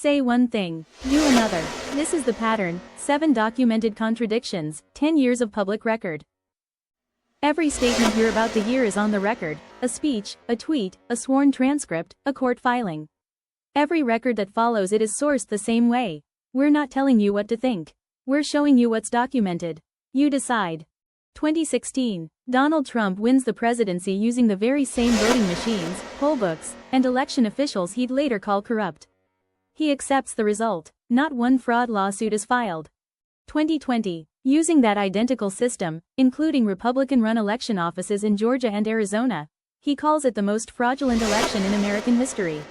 Say one thing, do another. This is the pattern: 7 documented contradictions, 10 years of public record. Every statement you're about to hear is on the record: a speech, a tweet, a sworn transcript, a court filing. Every record that follows it is sourced the same way. We're not telling you what to think. We're showing you what's documented. You decide. 2016. Donald Trump wins the presidency using the very same voting machines, poll books, and election officials he'd later call corrupt. He accepts the result. Not one fraud lawsuit is filed. 2020. Using that identical system, including Republican-run election offices in Georgia and Arizona, he calls it the most fraudulent election in American history.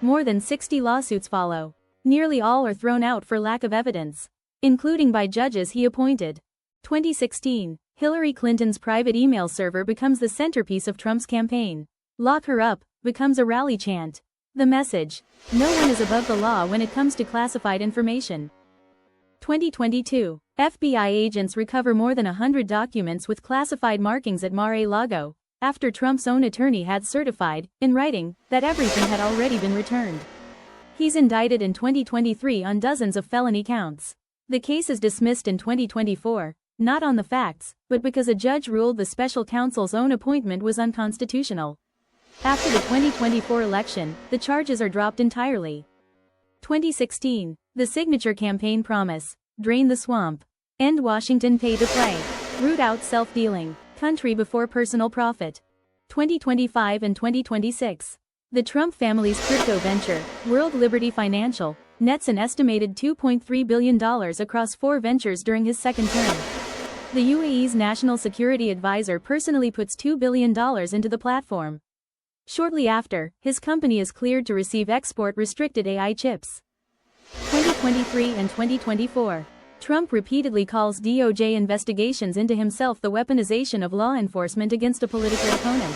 More than 60 lawsuits follow. Nearly all are thrown out for lack of evidence, including by judges he appointed. 2016. Hillary Clinton's private email server becomes the centerpiece of Trump's campaign. "Lock her up" becomes a rally chant. The message: no one is above the law when it comes to classified information. 2022. FBI agents recover more than 100 documents with classified markings at Mar-a-Lago, after Trump's own attorney had certified, in writing, that everything had already been returned. He's indicted in 2023 on dozens of felony counts. The case is dismissed in 2024, not on the facts, but because a judge ruled the special counsel's own appointment was unconstitutional. After the 2024 election, the charges are dropped entirely. 2016. The signature campaign promise: drain the swamp, end Washington pay-to-play, root out self-dealing, country before personal profit. 2025 and 2026. The Trump family's crypto venture, World Liberty Financial, nets an estimated $2.3 billion across 4 ventures during his second term. The UAE's national security advisor personally puts $2 billion into the platform. Shortly after, his company is cleared to receive export-restricted AI chips. 2023 and 2024. Trump repeatedly calls DOJ investigations into himself the weaponization of law enforcement against a political opponent.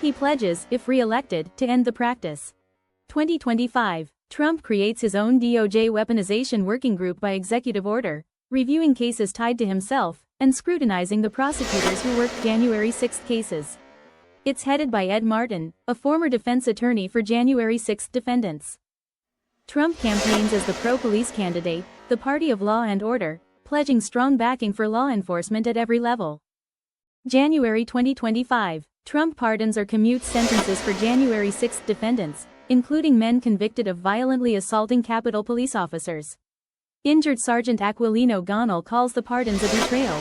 He pledges, if re-elected, to end the practice. 2025. Trump creates his own DOJ weaponization working group by executive order, reviewing cases tied to himself, and scrutinizing the prosecutors who worked January 6 cases. It's headed by Ed Martin, a former defense attorney for January 6 defendants. Trump campaigns as the pro-police candidate, the party of law and order, pledging strong backing for law enforcement at every level. January 2025. Trump pardons or commutes sentences for January 6 defendants, including men convicted of violently assaulting Capitol police officers. Injured Sergeant Aquilino Gonal calls the pardons a betrayal.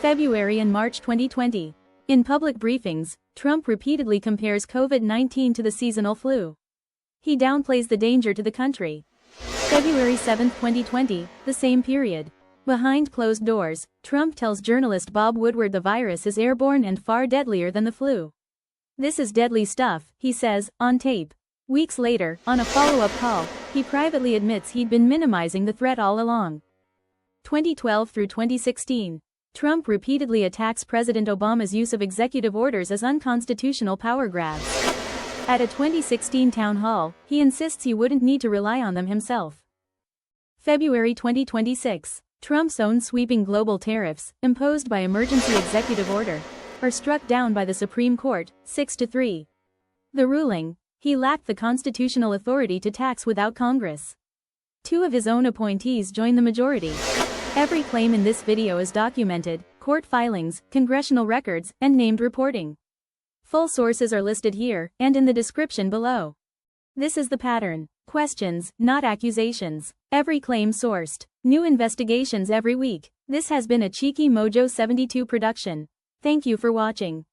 February and March 2020. In public briefings, Trump repeatedly compares COVID-19 to the seasonal flu. He downplays the danger to the country. February 7, 2020, the same period. Behind closed doors, Trump tells journalist Bob Woodward the virus is airborne and far deadlier than the flu. "This is deadly stuff," he says, on tape. Weeks later, on a follow-up call, he privately admits he'd been minimizing the threat all along. 2012 through 2016. Trump repeatedly attacks President Obama's use of executive orders as unconstitutional power grabs. At a 2016 town hall, he insists he wouldn't need to rely on them himself. February 2026. Trump's own sweeping global tariffs, imposed by emergency executive order, are struck down by the Supreme Court, 6-3. The ruling: he lacked the constitutional authority to tax without Congress. 2 of his own appointees join the majority. Every claim in this video is documented: court filings, congressional records, and named reporting. Full sources are listed here, and in the description below. This is the pattern. Questions, not accusations. Every claim sourced. New investigations every week. This has been a Cheeky Mojo 72 production. Thank you for watching.